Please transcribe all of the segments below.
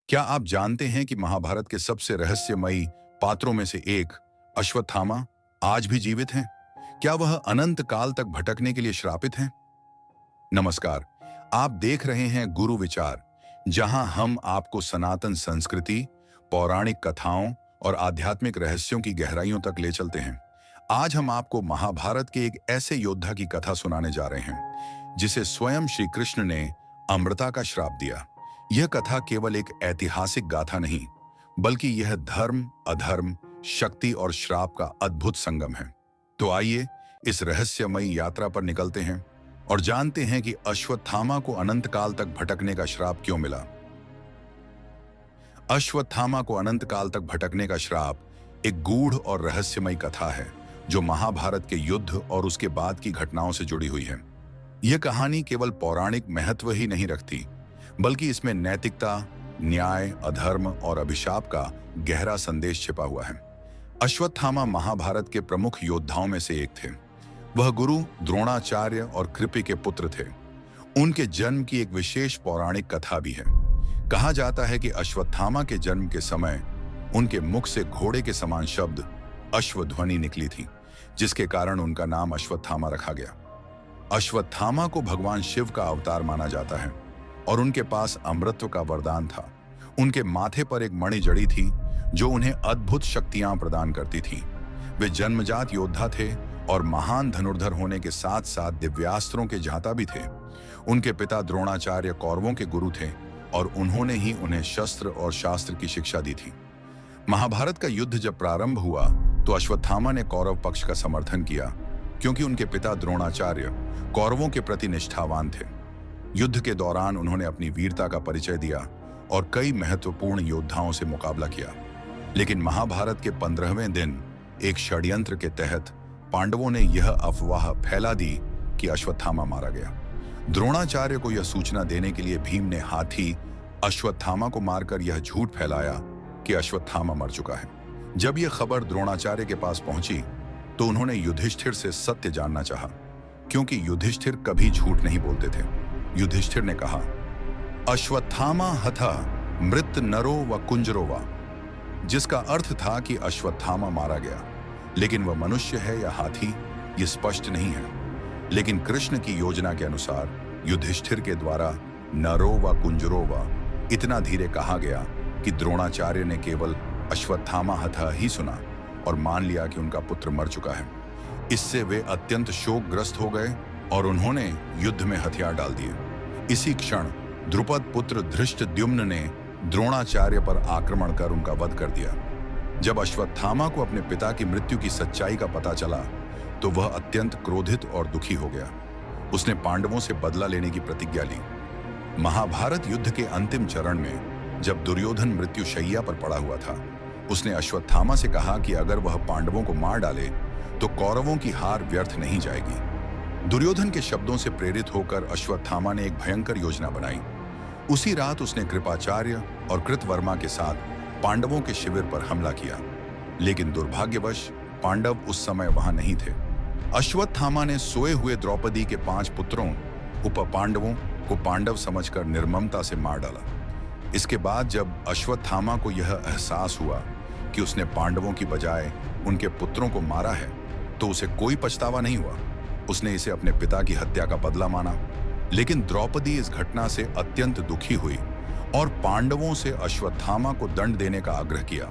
क्या आप जानते हैं कि महाभारत के सबसे रहस्यमयी पात्रों में से एक अश्वत्थामा आज भी जीवित हैं? क्या वह अनंत काल तक भटकने के लिए श्रापित हैं? नमस्कार, आप देख रहे हैं गुरु विचार, जहां हम आपको सनातन संस्कृति, पौराणिक कथाओं और आध्यात्मिक रहस्यों की गहराइयों तक ले चलते हैं। आज हम आपको महाभारत के एक ऐसे योद्धा की कथा सुनाने जा रहे हैं जिसे स्वयं श्री कृष्ण ने अमृता का श्राप दिया। यह कथा केवल एक ऐतिहासिक गाथा नहीं, बल्कि यह धर्म, अधर्म, शक्ति और श्राप का अद्भुत संगम है। तो आइए इस रहस्यमयी यात्रा पर निकलते हैं और जानते हैं कि अश्वत्थामा को अनंत काल तक भटकने का श्राप क्यों मिला। अश्वत्थामा को अनंत काल तक भटकने का श्राप एक गूढ़ और रहस्यमयी कथा है जो महाभारत के युद्ध और उसके बाद की घटनाओं से जुड़ी हुई है। यह कहानी केवल पौराणिक महत्व ही नहीं रखती, बल्कि इसमें नैतिकता, न्याय, अधर्म और अभिशाप का गहरा संदेश छिपा हुआ है। अश्वत्थामा महाभारत के प्रमुख योद्धाओं में से एक थे। वह गुरु द्रोणाचार्य और कृपि के पुत्र थे। उनके जन्म की एक विशेष पौराणिक कथा भी है। कहा जाता है कि अश्वत्थामा के जन्म के समय उनके मुख से घोड़े के समान शब्द अश्वध्वनि निकली थी, जिसके कारण उनका नाम अश्वत्थामा रखा गया। अश्वत्थामा को भगवान शिव का अवतार माना जाता है और उनके पास अमृतत्व का वरदान था। उनके माथे पर एक मणि जड़ी थी जो उन्हें अद्भुत शक्तियां प्रदान करती थी। वे जन्मजात योद्धा थे और महान धनुर्धर होने के साथ साथ दिव्यास्त्रों के जाता भी थे। उनके पिता द्रोणाचार्य कौरवों के गुरु थे और उन्होंने ही उन्हें शस्त्र और शास्त्र की शिक्षा दी थी। महाभारत का युद्ध जब प्रारंभ हुआ तो अश्वत्थामा ने कौरव पक्ष का समर्थन किया, क्योंकि उनके पिता द्रोणाचार्य कौरवों के प्रति निष्ठावान थे। युद्ध के दौरान उन्होंने अपनी वीरता का परिचय दिया और कई महत्वपूर्ण योद्धाओं से मुकाबला किया। लेकिन महाभारत के 15वें दिन एक षड्यंत्र के तहत पांडवों ने यह अफवाह फैला दी कि अश्वत्थामा मारा गया। द्रोणाचार्य को यह सूचना देने के लिए भीम ने हाथी अश्वत्थामा को मारकर यह झूठ फैलाया कि अश्वत्थामा मर चुका है। जब यह खबर द्रोणाचार्य के पास पहुंची तो उन्होंने युधिष्ठिर से सत्य जानना चाहा, क्योंकि युधिष्ठिर कभी झूठ नहीं बोलते थे। युधिष्ठिर ने कहा, अश्वत्थामा हतः मृत नरो व कुंजरो वा, जिसका अर्थ था कि अश्वत्थामा मारा गया, लेकिन वह मनुष्य है या हाथी ये स्पष्ट नहीं है। लेकिन कृष्ण की योजना के अनुसार युधिष्ठिर के द्वारा नरो व कुंजरो वा इतना धीरे कहा गया कि द्रोणाचार्य ने केवल अश्वत्थामा हतः ही सुना और मान लिया कि उनका पुत्र मर चुका है। इससे वे अत्यंत शोकग्रस्त हो गए और उन्होंने युद्ध में हथियार डाल दिए। इसी क्षण द्रुपद पुत्र धृष्टद्युम्न ने द्रोणाचार्य पर आक्रमण कर उनका वध कर दिया। जब अश्वत्थामा को अपने पिता की मृत्यु की सच्चाई का पता चला तो वह अत्यंत क्रोधित और दुखी हो गया। उसने पांडवों से बदला लेने की प्रतिज्ञा ली। महाभारत युद्ध के अंतिम चरण में जब दुर्योधन मृत्यु शैया पर पड़ा हुआ था, उसने अश्वत्थामा से कहा कि अगर वह पांडवों को मार डाले तो कौरवों की हार व्यर्थ नहीं जाएगी। दुर्योधन के शब्दों से प्रेरित होकर अश्वत्थामा ने एक भयंकर योजना बनाई। उसी रात उसने कृपाचार्य और कृतवर्मा के साथ पांडवों के शिविर पर हमला किया, लेकिन दुर्भाग्यवश पांडव उस समय वहां नहीं थे। अश्वत्थामा ने सोए हुए द्रौपदी के 5 पुत्रों उप पांडवों को पांडव समझकर निर्ममता से मार डाला। इसके बाद जब अश्वत्थामा को यह एहसास हुआ कि उसने पांडवों की बजाय उनके पुत्रों को मारा है, तो उसे कोई पछतावा नहीं हुआ। उसने इसे अपने पिता की हत्या का बदला माना। लेकिन द्रौपदी इस घटना से अत्यंत दुखी हुई और पांडवों से अश्वत्थामा को दंड देने का आग्रह किया।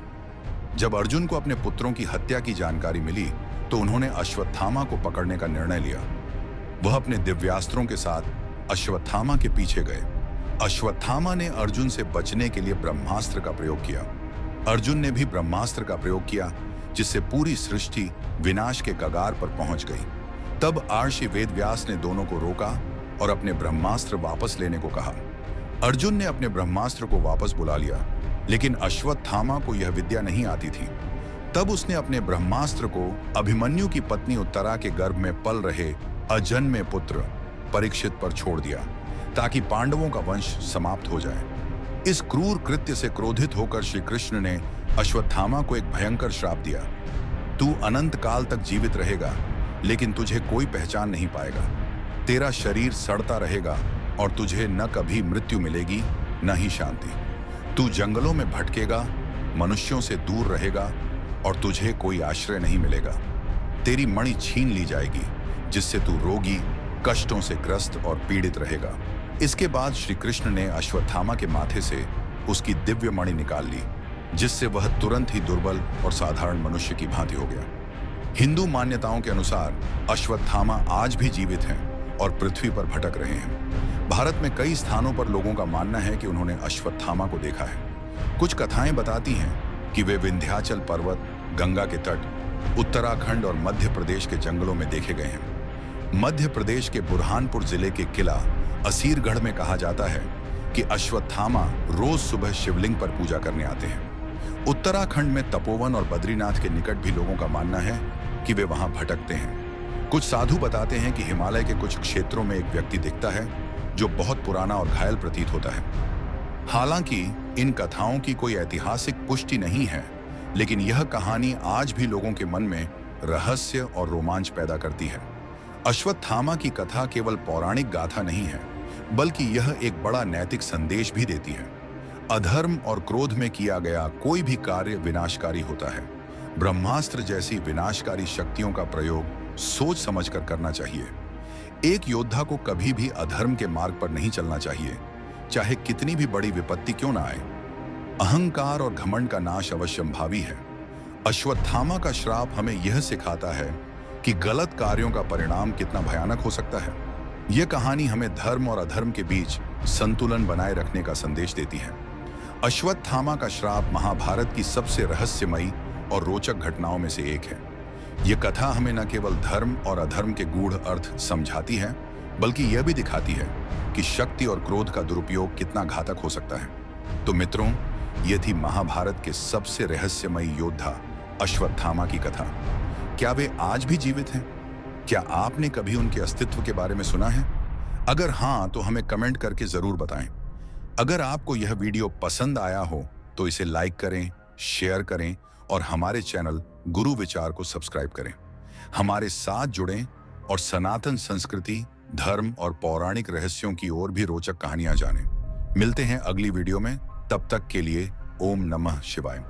जब अर्जुन को अपने पुत्रों की हत्या की जानकारी मिली तो उन्होंने अश्वत्थामा को पकड़ने का निर्णय लिया। वह अपने दिव्यास्त्रों के साथ अश्वत्थामा के पीछे गए। अश्वत्थामा ने अर्जुन से बचने के लिए ब्रह्मास्त्र का प्रयोग किया। अर्जुन ने भी ब्रह्मास्त्र का प्रयोग किया, जिससे पूरी सृष्टि विनाश के कगार पर पहुंच गई। तब महर्षि वेदव्यास ने दोनों को रोका और अपने ब्रह्मास्त्र वापस लेने को कहा। अर्जुन ने अपने ब्रह्मास्त्र को वापस बुला लिया, लेकिन अश्वत्थामा को यह विद्या नहीं आती थी। तब उसने अपने ब्रह्मास्त्र को अभिमन्यु की पत्नी उत्तरा के गर्भ में पल रहे अजन्मे पुत्र परीक्षित पर छोड़ दिया, ताकि पांडवों का वंश समाप्त हो जाए। इस क्रूर कृत्य से क्रोधित होकर श्री कृष्ण ने अश्वत्थामा को एक भयंकर श्राप दिया। तू अनंत काल तक जीवित रहेगा, लेकिन तुझे कोई पहचान नहीं पाएगा। तेरा शरीर सड़ता रहेगा और तुझे न कभी मृत्यु मिलेगी न ही शांति। तू जंगलों में भटकेगा, मनुष्यों से दूर रहेगा और तुझे कोई आश्रय नहीं मिलेगा। तेरी मणि छीन ली जाएगी, जिससे तू रोगी, कष्टों से ग्रस्त और पीड़ित रहेगा। इसके बाद श्री कृष्ण ने अश्वत्थामा के माथे से उसकी दिव्य मणि निकाल ली, जिससे वह तुरंत ही दुर्बल और साधारण मनुष्य की भांति हो गया। हिंदू मान्यताओं के अनुसार अश्वत्थामा आज भी जीवित हैं और पृथ्वी पर भटक रहे हैं। भारत में कई स्थानों पर लोगों का मानना है कि उन्होंने अश्वत्थामा को देखा है। कुछ कथाएं बताती हैं कि वे विंध्याचल पर्वत, गंगा के तट, उत्तराखंड और मध्य प्रदेश के जंगलों में देखे गए हैं। मध्य प्रदेश के बुरहानपुर जिले के किला असीरगढ़ में कहा जाता है कि अश्वत्थामा रोज सुबह शिवलिंग पर पूजा करने आते हैं। उत्तराखंड में तपोवन और बद्रीनाथ के निकट भी लोगों का मानना है कि वे वहां भटकते हैं। कुछ साधु बताते हैं कि हिमालय के कुछ क्षेत्रों में एक व्यक्ति दिखता है जो बहुत पुराना और घायल प्रतीत होता है। हालांकि इन कथाओं की कोई ऐतिहासिक पुष्टि नहीं है, लेकिन यह कहानी आज भी लोगों के मन में रहस्य और रोमांच पैदा करती है। अश्वत्थामा की कथा केवल पौराणिक गाथा नहीं है, बल्कि यह एक बड़ा नैतिक संदेश भी देती है। अधर्म और क्रोध में किया गया कोई भी कार्य विनाशकारी होता है। ब्रह्मास्त्र जैसी विनाशकारी शक्तियों का प्रयोग सोच समझकर करना चाहिए। एक योद्धा को कभी भी अधर्म के मार्ग पर नहीं चलना चाहिए, चाहे कितनी भी बड़ी विपत्ति क्यों ना आए। अहंकार और घमंड का नाश अवश्यंभावी है। अश्वत्थामा का श्राप हमें यह सिखाता है कि गलत कार्यों का परिणाम कितना भयानक हो सकता है। यह कहानी हमें धर्म और अधर्म के बीच संतुलन बनाए रखने का संदेश देती है। अश्वत्थामा का श्राप महाभारत की सबसे रहस्यमयी और रोचक घटनाओं में से एक है। यह कथा हमें न केवल धर्म और अधर्म के गूढ़ अर्थ समझाती है, बल्कि यह भी दिखाती है कि शक्ति और क्रोध का दुरुपयोग कितना घातक हो सकता है। तो मित्रों, यह थी महाभारत के सबसे रहस्यमयी योद्धा अश्वत्थामा की कथा। क्या वे आज भी जीवित हैं? क्या आपने कभी उनके अस्तित्व के बारे में सुना है? अगर हाँ, तो हमें कमेंट करके जरूर बताएं। अगर आपको यह वीडियो पसंद आया हो तो इसे लाइक करें, शेयर करें और हमारे चैनल गुरु विचार को सब्सक्राइब करें। हमारे साथ जुड़ें और सनातन संस्कृति, धर्म और पौराणिक रहस्यों की ओर भी रोचक कहानियां जानें। मिलते हैं अगली वीडियो में। तब तक के लिए ओम नमः शिवाय।